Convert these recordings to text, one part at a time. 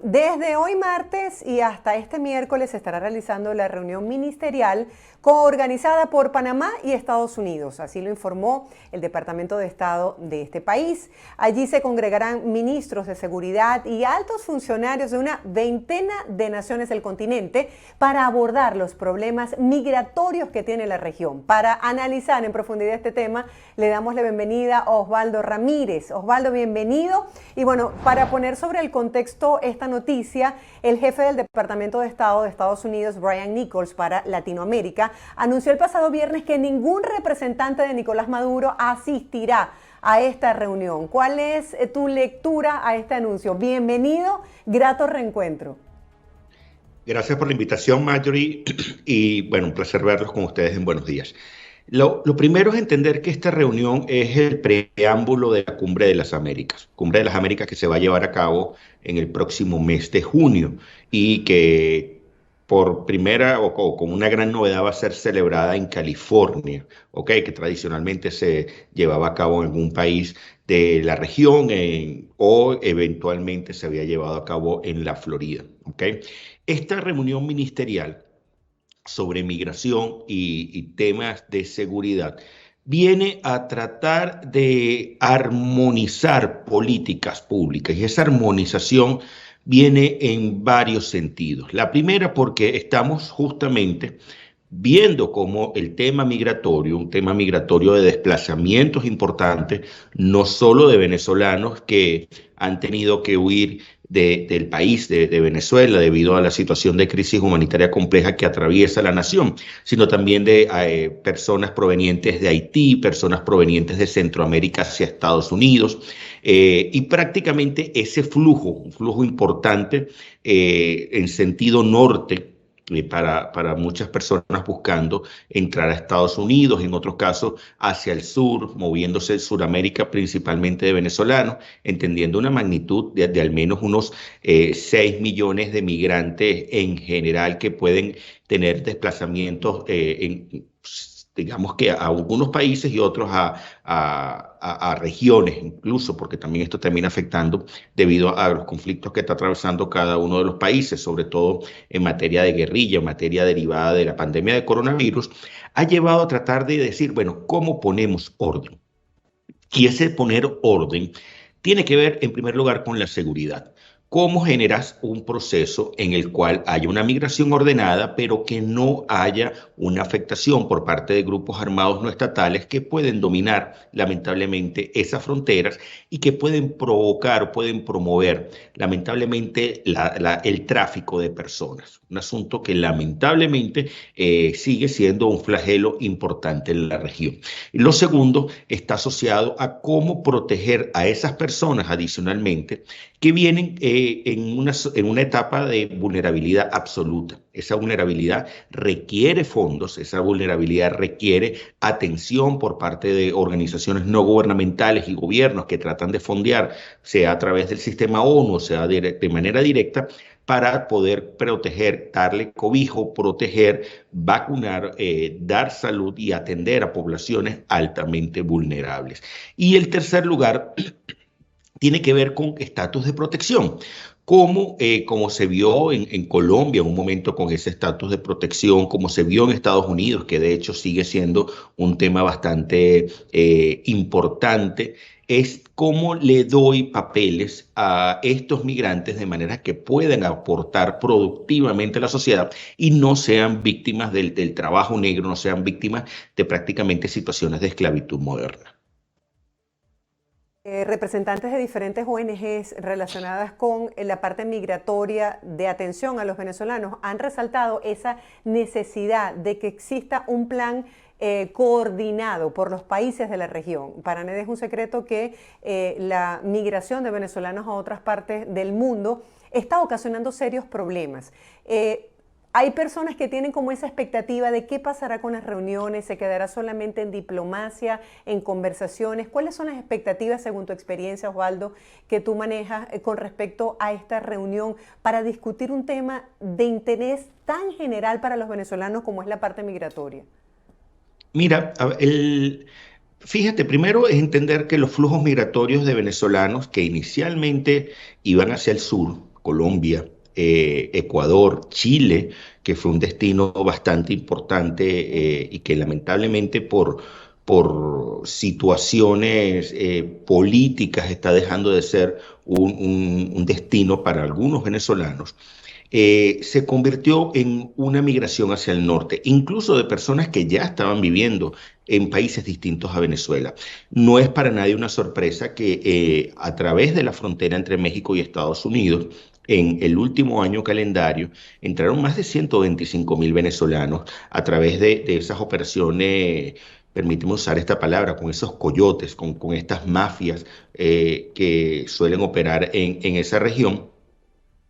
Desde hoy martes y hasta este miércoles se estará realizando la reunión ministerial coorganizada por Panamá y Estados Unidos. Así lo informó el Departamento de Estado de este país. Allí se congregarán ministros de seguridad y altos funcionarios de una veintena de naciones del continente para abordar los problemas migratorios que tiene la región. Para analizar en profundidad este tema, le damos la bienvenida a Osvaldo Ramírez. Osvaldo, bienvenido. Y bueno, para poner sobre el contexto esta noticia, el jefe del Departamento de Estado de Estados Unidos, Brian Nichols, para Latinoamérica, anunció el pasado viernes que ningún representante de Nicolás Maduro asistirá a esta reunión. ¿Cuál es tu lectura a este anuncio? Bienvenido, grato reencuentro. Gracias por la invitación, Marjorie, y bueno, un placer verlos con ustedes en Buenos Días. Lo primero es entender que esta reunión es el preámbulo de la Cumbre de las Américas, Cumbre de las Américas que se va a llevar a cabo en el próximo mes de junio y que por primera o con una gran novedad va a ser celebrada en California, ¿ok? Que tradicionalmente se llevaba a cabo en un país de la región o eventualmente se había llevado a cabo en la Florida, ¿ok? Esta reunión ministerial sobre migración y temas de seguridad, viene a tratar de armonizar políticas públicas y esa armonización viene en varios sentidos. La primera porque estamos justamente viendo cómo el tema migratorio, un tema migratorio de desplazamientos importantes, no solo de venezolanos que han tenido que huir del país de Venezuela debido a la situación de crisis humanitaria compleja que atraviesa la nación, sino también de personas provenientes de Haití, personas provenientes de Centroamérica hacia Estados Unidos, y prácticamente ese flujo, un flujo importante en sentido norte, para muchas personas buscando entrar a Estados Unidos, en otros casos hacia el sur, moviéndose en Sudamérica principalmente de venezolanos, entendiendo una magnitud de al menos unos 6 millones de migrantes en general que pueden tener desplazamientos digamos que a algunos países y otros a regiones incluso, porque también esto termina afectando debido a los conflictos que está atravesando cada uno de los países, sobre todo en materia de guerrilla, en materia derivada de la pandemia de coronavirus, ha llevado a tratar de decir, bueno, ¿cómo ponemos orden? Y ese poner orden tiene que ver, en primer lugar, con la seguridad. ¿Cómo generas un proceso en el cual haya una migración ordenada, pero que no haya una afectación por parte de grupos armados no estatales que pueden dominar, lamentablemente, esas fronteras y que pueden provocar, pueden promover, lamentablemente, el tráfico de personas? Un asunto que, lamentablemente, sigue siendo un flagelo importante en la región. Y lo segundo está asociado a cómo proteger a esas personas adicionalmente que vienen en una etapa de vulnerabilidad absoluta. Esa vulnerabilidad requiere fondos, esa vulnerabilidad requiere atención por parte de organizaciones no gubernamentales y gobiernos que tratan de fondear, sea a través del sistema ONU, sea de manera directa, para poder proteger, darle cobijo, proteger, vacunar, dar salud y atender a poblaciones altamente vulnerables. Y el tercer lugar tiene que ver con estatus de protección. Como se vio en Colombia en un momento con ese estatus de protección, como se vio en Estados Unidos, que de hecho sigue siendo un tema bastante importante, es cómo le doy papeles a estos migrantes de manera que puedan aportar productivamente a la sociedad y no sean víctimas del trabajo negro, no sean víctimas de prácticamente situaciones de esclavitud moderna. Representantes de diferentes ONGs relacionadas con la parte migratoria de atención a los venezolanos han resaltado esa necesidad de que exista un plan coordinado por los países de la región. Para nadie es un secreto que la migración de venezolanos a otras partes del mundo está ocasionando serios problemas. Hay personas que tienen como esa expectativa de qué pasará con las reuniones, se quedará solamente en diplomacia, en conversaciones. ¿Cuáles son las expectativas, según tu experiencia, Osvaldo, que tú manejas con respecto a esta reunión para discutir un tema de interés tan general para los venezolanos como es la parte migratoria? Mira, fíjate, primero es entender que los flujos migratorios de venezolanos que inicialmente iban hacia el sur, Colombia, Ecuador, Chile, que fue un destino bastante importante y que lamentablemente por situaciones políticas está dejando de ser un destino para algunos venezolanos, se convirtió en una migración hacia el norte, incluso de personas que ya estaban viviendo en países distintos a Venezuela. No es para nadie una sorpresa que a través de la frontera entre México y Estados Unidos, en el último año calendario, entraron más de 125.000 venezolanos a través de esas operaciones. Permíteme usar esta palabra, con esos coyotes, con estas mafias que suelen operar en esa región,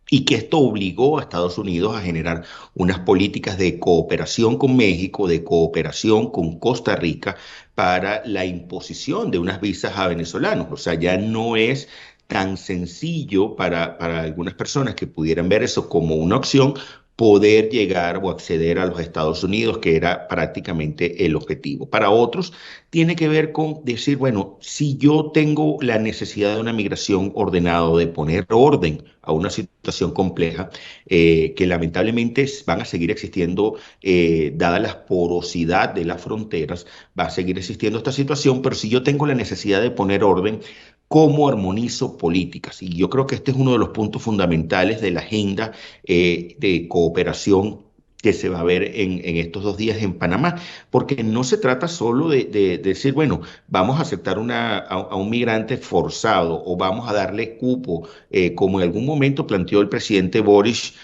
y que esto obligó a Estados Unidos a generar unas políticas de cooperación con México, de cooperación con Costa Rica para la imposición de unas visas a venezolanos. O sea, ya no es tan sencillo para algunas personas que pudieran ver eso como una opción, poder llegar o acceder a los Estados Unidos, que era prácticamente el objetivo. Para otros, tiene que ver con decir, bueno, si yo tengo la necesidad de una migración ordenada, de poner orden a una situación compleja, que lamentablemente van a seguir existiendo, dada la porosidad de las fronteras, va a seguir existiendo esta situación, pero si yo tengo la necesidad de poner orden, ¿cómo armonizo políticas? Y yo creo que este es uno de los puntos fundamentales de la agenda de cooperación que se va a ver en estos 2 días en Panamá, porque no se trata solo de decir, bueno, vamos a aceptar a un migrante forzado o vamos a darle cupo, como en algún momento planteó el presidente Boris,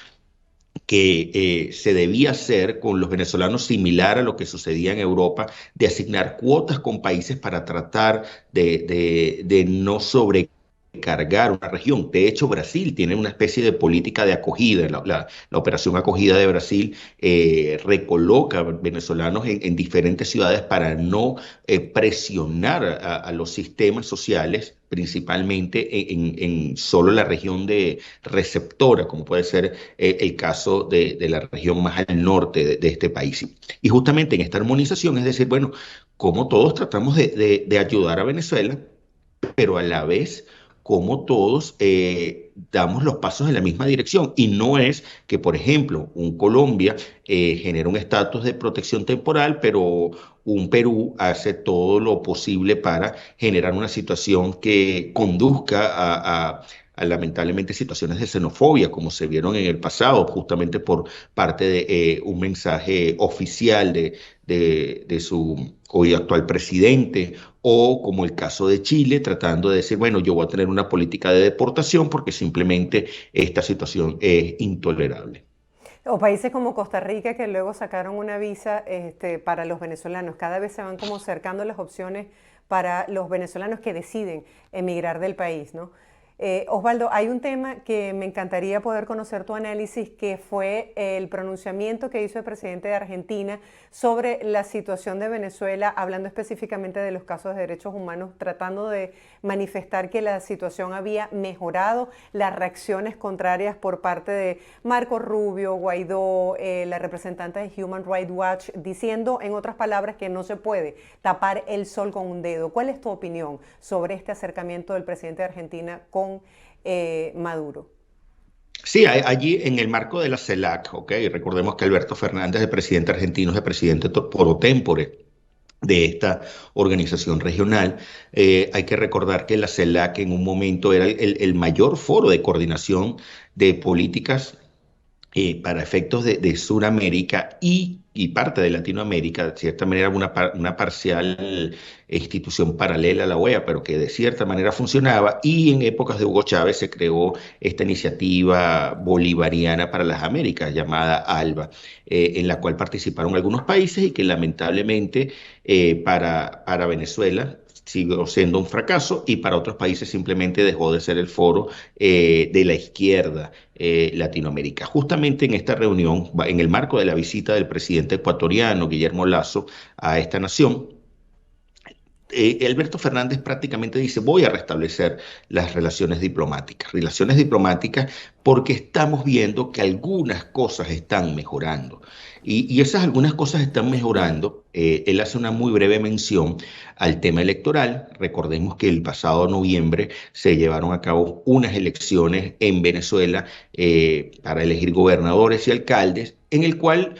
que se debía hacer con los venezolanos similar a lo que sucedía en Europa, de asignar cuotas con países para tratar de no sobrecargar una región. De hecho, Brasil tiene una especie de política de acogida. La operación acogida de Brasil recoloca venezolanos en diferentes ciudades para no presionar a los sistemas sociales, principalmente en solo la región de receptora, como puede ser el caso de la región más al norte de este país. Y justamente en esta armonización es decir, bueno, como todos tratamos de ayudar a Venezuela, pero a la vez como todos damos los pasos en la misma dirección. Y no es que, por ejemplo, un Colombia genera un estatus de protección temporal, pero un Perú hace todo lo posible para generar una situación que conduzca a lamentablemente situaciones de xenofobia, como se vieron en el pasado, justamente por parte de un mensaje oficial de su hoy actual presidente, o como el caso de Chile, tratando de decir, bueno, yo voy a tener una política de deportación porque simplemente esta situación es intolerable. O países como Costa Rica que luego sacaron una visa para los venezolanos. Cada vez se van como cercando las opciones para los venezolanos que deciden emigrar del país, ¿no? Osvaldo, hay un tema que me encantaría poder conocer tu análisis, que fue el pronunciamiento que hizo el presidente de Argentina sobre la situación de Venezuela, hablando específicamente de los casos de derechos humanos, tratando de manifestar que la situación había mejorado, las reacciones contrarias por parte de Marco Rubio, Guaidó, la representante de Human Rights Watch, diciendo en otras palabras que no se puede tapar el sol con un dedo. ¿Cuál es tu opinión sobre este acercamiento del presidente de Argentina con Maduro? Sí, allí en el marco de la CELAC, ¿ok? Recordemos que Alberto Fernández, el presidente argentino, es el presidente pro tempore de esta organización regional. Hay que recordar que la CELAC en un momento era el mayor foro de coordinación de políticas para efectos de Sudamérica y parte de Latinoamérica, de cierta manera una parcial institución paralela a la OEA, pero que de cierta manera funcionaba, y en épocas de Hugo Chávez se creó esta iniciativa bolivariana para las Américas, llamada ALBA, en la cual participaron algunos países y que lamentablemente para Venezuela siguió siendo un fracaso, y para otros países simplemente dejó de ser el foro de la izquierda Latinoamérica. Justamente en esta reunión, en el marco de la visita del presidente ecuatoriano Guillermo Lasso a esta nación, Alberto Fernández prácticamente dice, voy a restablecer las relaciones diplomáticas porque estamos viendo que algunas cosas están mejorando. Y esas algunas cosas están mejorando. Él hace una muy breve mención al tema electoral. Recordemos que el pasado noviembre se llevaron a cabo unas elecciones en Venezuela para elegir gobernadores y alcaldes, en el cual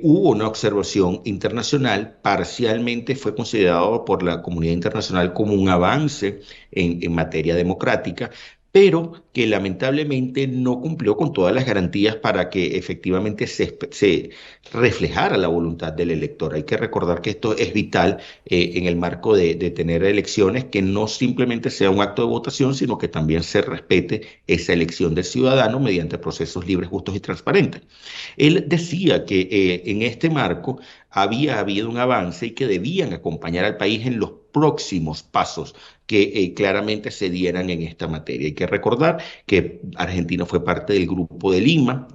hubo una observación internacional, parcialmente fue considerado por la comunidad internacional como un avance en materia democrática, pero que lamentablemente no cumplió con todas las garantías para que efectivamente se reflejara la voluntad del elector. Hay que recordar que esto es vital en el marco de tener elecciones, que no simplemente sea un acto de votación, sino que también se respete esa elección del ciudadano mediante procesos libres, justos y transparentes. Él decía que en este marco había habido un avance y que debían acompañar al país en los próximos pasos que claramente se dieran en esta materia. Hay que recordar que Argentina fue parte del Grupo de Lima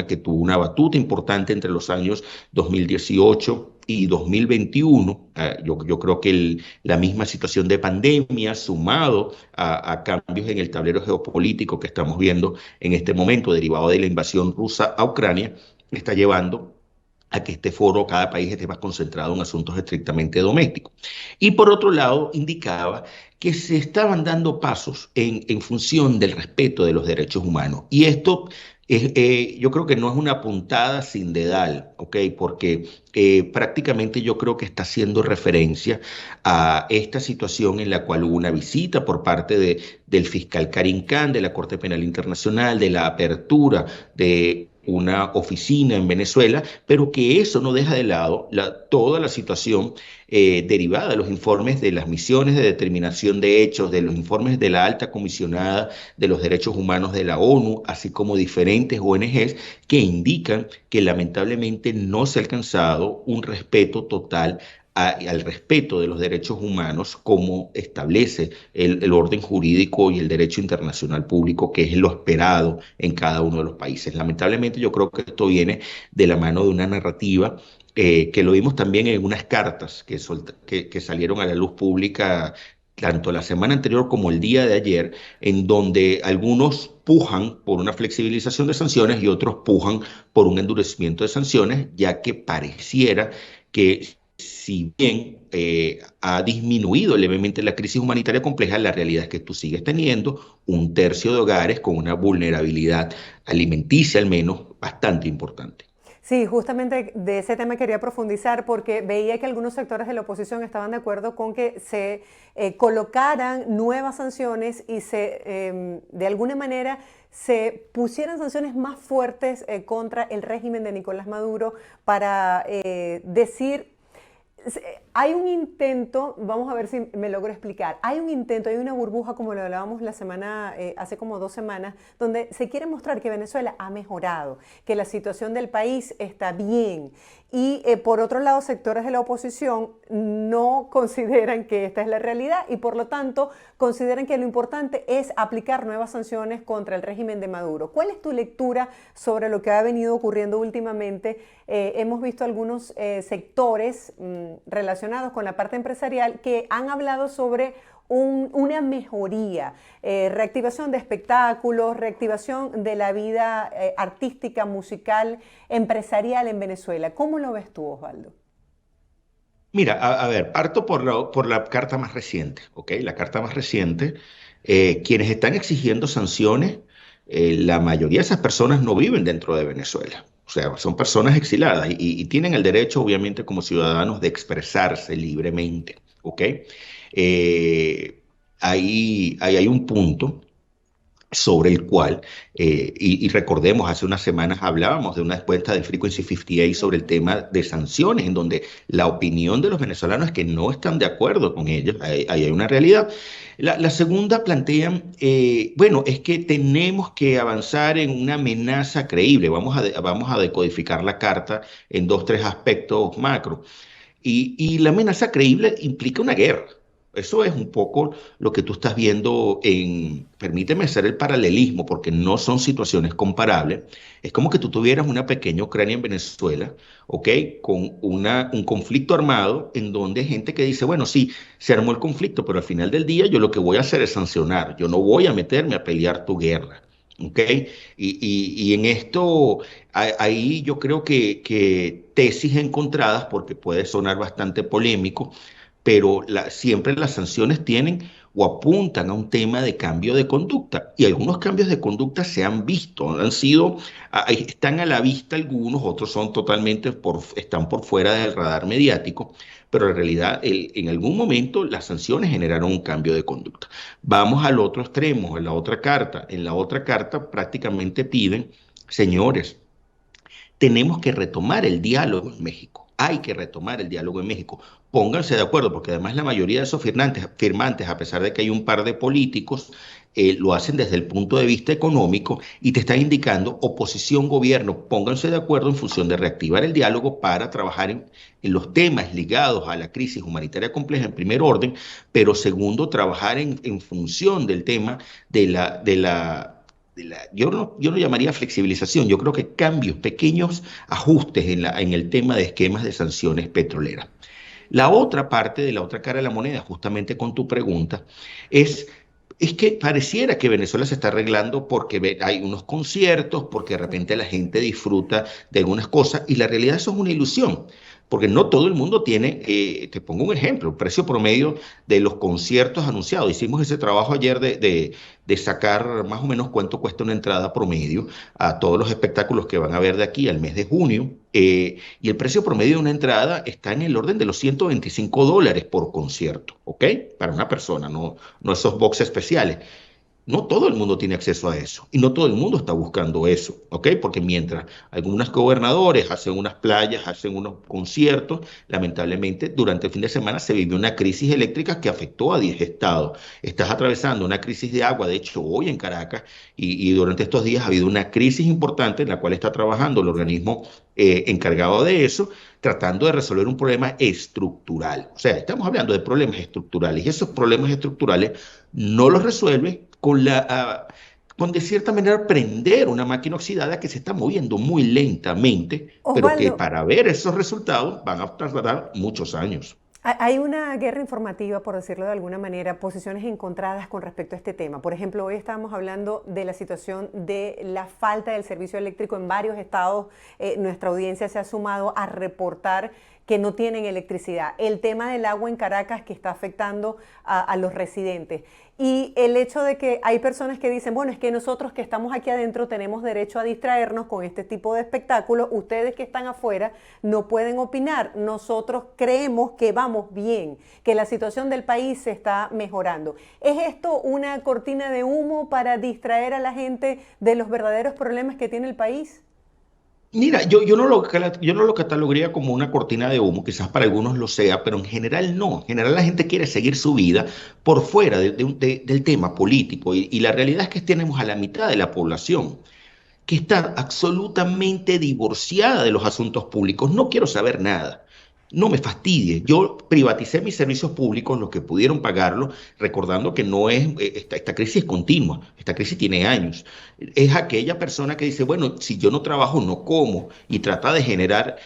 que tuvo una batuta importante entre los años 2018 y 2021. Yo creo que la misma situación de pandemia, sumado a cambios en el tablero geopolítico que estamos viendo en este momento, derivado de la invasión rusa a Ucrania, está llevando a que este foro, cada país esté más concentrado en asuntos estrictamente domésticos. Y por otro lado, indicaba que se estaban dando pasos en función del respeto de los derechos humanos. Y esto yo creo que no es una puntada sin dedal, ¿ok? Porque prácticamente yo creo que está haciendo referencia a esta situación en la cual hubo una visita por parte del fiscal Karim Khan, de la Corte Penal Internacional, de la apertura de una oficina en Venezuela, pero que eso no deja de lado toda la situación derivada de los informes de las misiones de determinación de hechos, de los informes de la alta comisionada de los derechos humanos de la ONU, así como diferentes ONGs que indican que lamentablemente no se ha alcanzado un respeto total al respeto de los derechos humanos como establece el orden jurídico y el derecho internacional público, que es lo esperado en cada uno de los países. Lamentablemente yo creo que esto viene de la mano de una narrativa que lo vimos también en unas cartas que salieron a la luz pública tanto la semana anterior como el día de ayer, en donde algunos pujan por una flexibilización de sanciones y otros pujan por un endurecimiento de sanciones, ya que pareciera que si bien ha disminuido levemente la crisis humanitaria compleja, la realidad es que tú sigues teniendo un tercio de hogares con una vulnerabilidad alimenticia al menos bastante importante. Sí, justamente de ese tema quería profundizar porque veía que algunos sectores de la oposición estaban de acuerdo con que se colocaran nuevas sanciones y de alguna manera se pusieran sanciones más fuertes contra el régimen de Nicolás Maduro para decir hay un intento, vamos a ver si me logro explicar, hay un intento, hay una burbuja como lo hablábamos hace como 2 semanas, donde se quiere mostrar que Venezuela ha mejorado, que la situación del país está bien y por otro lado sectores de la oposición no consideran que esta es la realidad y por lo tanto consideran que lo importante es aplicar nuevas sanciones contra el régimen de Maduro. ¿Cuál es tu lectura sobre lo que ha venido ocurriendo últimamente? Hemos visto algunos sectores relacionados con la parte empresarial que han hablado sobre una mejoría, reactivación de espectáculos, reactivación de la vida artística, musical, empresarial en Venezuela. ¿Cómo lo ves tú, Osvaldo? Mira, a ver, parto por la carta más reciente, ¿ok? La carta más reciente, quienes están exigiendo sanciones, la mayoría de esas personas no viven dentro de Venezuela. O sea, son personas exiladas y tienen el derecho, obviamente, como ciudadanos, de expresarse libremente, ¿ok? Ahí hay un punto sobre el cual, y recordemos, hace unas semanas hablábamos de una cuenta del Frequency 58 sobre el tema de sanciones, en donde la opinión de los venezolanos es que no están de acuerdo con ellos, ahí hay una realidad. La segunda plantean, bueno, es que tenemos que avanzar en una amenaza creíble, vamos a decodificar la carta en dos, tres aspectos macro. Y la amenaza creíble implica una guerra. Eso es un poco lo que tú estás viendo permíteme hacer el paralelismo, porque no son situaciones comparables. Es como que tú tuvieras una pequeña Ucrania en Venezuela, ¿ok? Con un conflicto armado en donde hay gente que dice, bueno, sí, se armó el conflicto, pero al final del día yo lo que voy a hacer es sancionar. Yo no voy a meterme a pelear tu guerra. ¿ok? Y en esto, ahí yo creo que tesis encontradas, porque puede sonar bastante polémico, pero siempre las sanciones tienen o apuntan a un tema de cambio de conducta. Y algunos cambios de conducta se han visto, han sido, están a la vista algunos, otros son totalmente están por fuera del radar mediático, pero en realidad en algún momento las sanciones generaron un cambio de conducta. Vamos al otro extremo, en la otra carta. En la otra carta prácticamente piden, señores, tenemos que retomar el diálogo en México. Hay que retomar el diálogo en México. Pónganse de acuerdo, porque además la mayoría de esos firmantes, a pesar de que hay un par de políticos, lo hacen desde el punto de vista económico y te están indicando oposición, gobierno, pónganse de acuerdo en función de reactivar el diálogo para trabajar en los temas ligados a la crisis humanitaria compleja en primer orden, pero segundo, trabajar en función del tema yo no llamaría flexibilización, yo creo que cambios, pequeños ajustes en el tema de esquemas de sanciones petroleras. La otra parte de la otra cara de la moneda, justamente con tu pregunta, es, es que pareciera que Venezuela se está arreglando porque hay unos conciertos, porque de repente la gente disfruta de algunas cosas, y la realidad eso es una ilusión. Porque no todo el mundo tiene, te pongo un ejemplo, el precio promedio de los conciertos anunciados. Hicimos ese trabajo ayer de sacar más o menos cuánto cuesta una entrada promedio a todos los espectáculos que van a haber de aquí al mes de junio. Y el precio promedio de una entrada está en el orden de los $125 por concierto, ¿ok? Para una persona, no esos box especiales. No todo el mundo tiene acceso a eso y no todo el mundo está buscando eso, ¿ok? Porque mientras algunos gobernadores hacen unas playas, hacen unos conciertos, lamentablemente durante el fin de semana se vivió una crisis eléctrica que afectó a 10 estados. Estás atravesando una crisis de agua, de hecho hoy en Caracas, y durante estos días ha habido una crisis importante en la cual está trabajando el organismo encargado de eso, tratando de resolver un problema estructural. O sea, estamos hablando de problemas estructurales y esos problemas estructurales no los resuelve con de cierta manera prender una máquina oxidada que se está moviendo muy lentamente, pero que Osvaldo, para ver esos resultados van a tardar muchos años. hay una guerra informativa, por decirlo de alguna manera, posiciones encontradas con respecto a este tema. Por ejemplo, hoy estábamos hablando de la situación de la falta del servicio eléctrico en varios estados. Nuestra audiencia se ha sumado a reportar que no tienen electricidad. El tema del agua en Caracas que está afectando a los residentes. Y el hecho de que hay personas que dicen, bueno, es que nosotros que estamos aquí adentro tenemos derecho a distraernos con este tipo de espectáculos, ustedes que están afuera no pueden opinar, nosotros creemos que vamos bien, que la situación del país se está mejorando. ¿Es esto una cortina de humo para distraer a la gente de los verdaderos problemas que tiene el país? Mira, yo no lo catalogaría como una cortina de humo, quizás para algunos lo sea, pero en general no. En general la gente quiere seguir su vida por fuera del tema político y la realidad es que tenemos a la mitad de la población que está absolutamente divorciada de los asuntos públicos. No quiero saber nada. No me fastidie. Yo privaticé mis servicios públicos, los que pudieron pagarlo, recordando que no es, esta crisis es continua, esta crisis tiene años. Es aquella persona que dice, bueno, si yo no trabajo, no como, y trata de generar,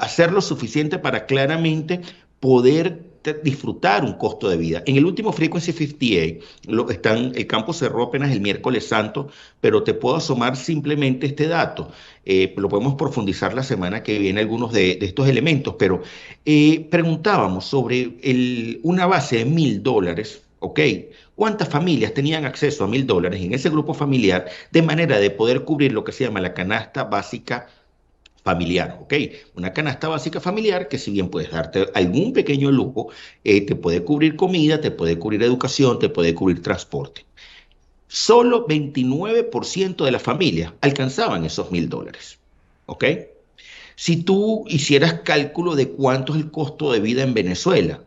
hacer lo suficiente para claramente poder disfrutar un costo de vida. En el último Frequency 58, el campo cerró apenas el miércoles santo, pero te puedo asomar simplemente este dato. Lo podemos profundizar la semana que viene algunos de estos elementos, pero preguntábamos sobre una base de $1.000, ¿ok? ¿Cuántas familias tenían acceso a $1.000 en ese grupo familiar de manera de poder cubrir lo que se llama la canasta básica familiar, ¿ok? Una canasta básica familiar que si bien puedes darte algún pequeño lujo, te puede cubrir comida, te puede cubrir educación, te puede cubrir transporte. Solo 29% de las familias alcanzaban esos $1.000, ¿ok? Si tú hicieras cálculo de cuánto es el costo de vida en Venezuela,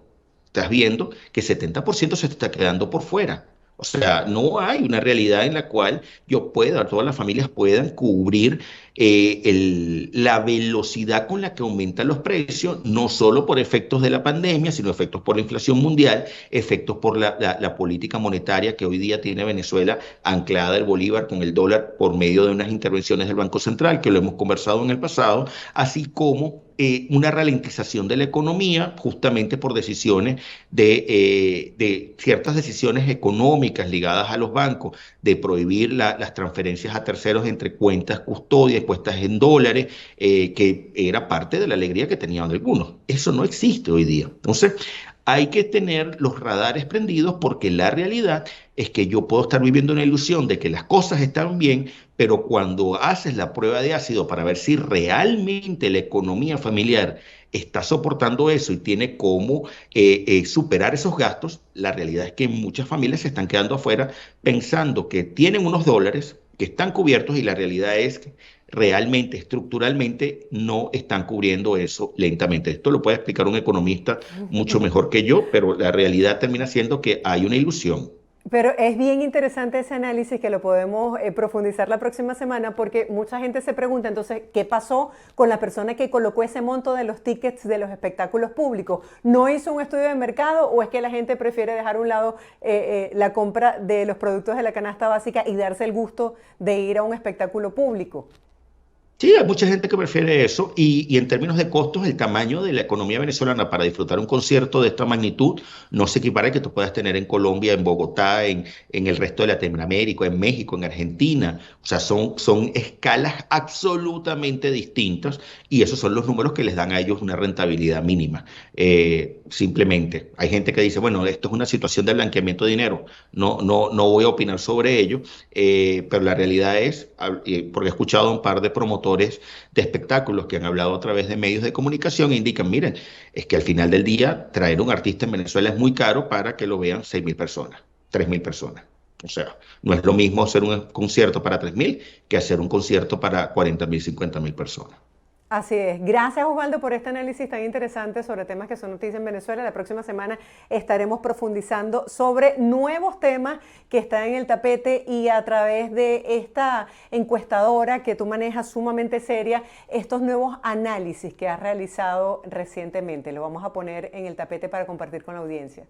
estás viendo que 70% se te está quedando por fuera. O sea, no hay una realidad en la cual todas las familias puedan cubrir la velocidad con la que aumentan los precios, no solo por efectos de la pandemia, sino efectos por la inflación mundial, efectos por la política monetaria que hoy día tiene Venezuela anclada el bolívar con el dólar por medio de unas intervenciones del Banco Central, que lo hemos conversado en el pasado, así como una ralentización de la economía justamente por decisiones de ciertas decisiones económicas ligadas a los bancos, de prohibir las transferencias a terceros entre cuentas custodias, puestas en dólares, que era parte de la alegría que tenían algunos. Eso no existe hoy día. Entonces, hay que tener los radares prendidos porque la realidad es que yo puedo estar viviendo una ilusión de que las cosas están bien, pero cuando haces la prueba de ácido para ver si realmente la economía familiar está soportando eso y tiene cómo superar esos gastos, la realidad es que muchas familias se están quedando afuera pensando que tienen unos dólares que están cubiertos y la realidad es que realmente, estructuralmente, no están cubriendo eso lentamente. Esto lo puede explicar un economista mucho mejor que yo, pero la realidad termina siendo que hay una ilusión. Pero es bien interesante ese análisis que lo podemos profundizar la próxima semana porque mucha gente se pregunta entonces qué pasó con la persona que colocó ese monto de los tickets de los espectáculos públicos. ¿No hizo un estudio de mercado o es que la gente prefiere dejar a un lado la compra de los productos de la canasta básica y darse el gusto de ir a un espectáculo público? Sí, hay mucha gente que prefiere eso y en términos de costos, el tamaño de la economía venezolana para disfrutar un concierto de esta magnitud no se equipara al que tú puedas tener en Colombia, en Bogotá, en el resto de Latinoamérica, en México, en Argentina. O sea, son escalas absolutamente distintas y esos son los números que les dan a ellos una rentabilidad mínima. Simplemente, hay gente que dice, bueno, esto es una situación de blanqueamiento de dinero. No voy a opinar sobre ello, pero la realidad es, porque he escuchado a un par de promotores de espectáculos que han hablado a través de medios de comunicación e indican, miren, es que al final del día traer un artista en Venezuela es muy caro para que lo vean 6.000 personas, 3.000 personas. O sea, no es lo mismo hacer un concierto para 3.000 que hacer un concierto para 40.000, 50.000 personas. Así es. Gracias, Osvaldo, por este análisis tan interesante sobre temas que son noticias en Venezuela. La próxima semana estaremos profundizando sobre nuevos temas que están en el tapete y a través de esta encuestadora que tú manejas sumamente seria, estos nuevos análisis que has realizado recientemente. Lo vamos a poner en el tapete para compartir con la audiencia.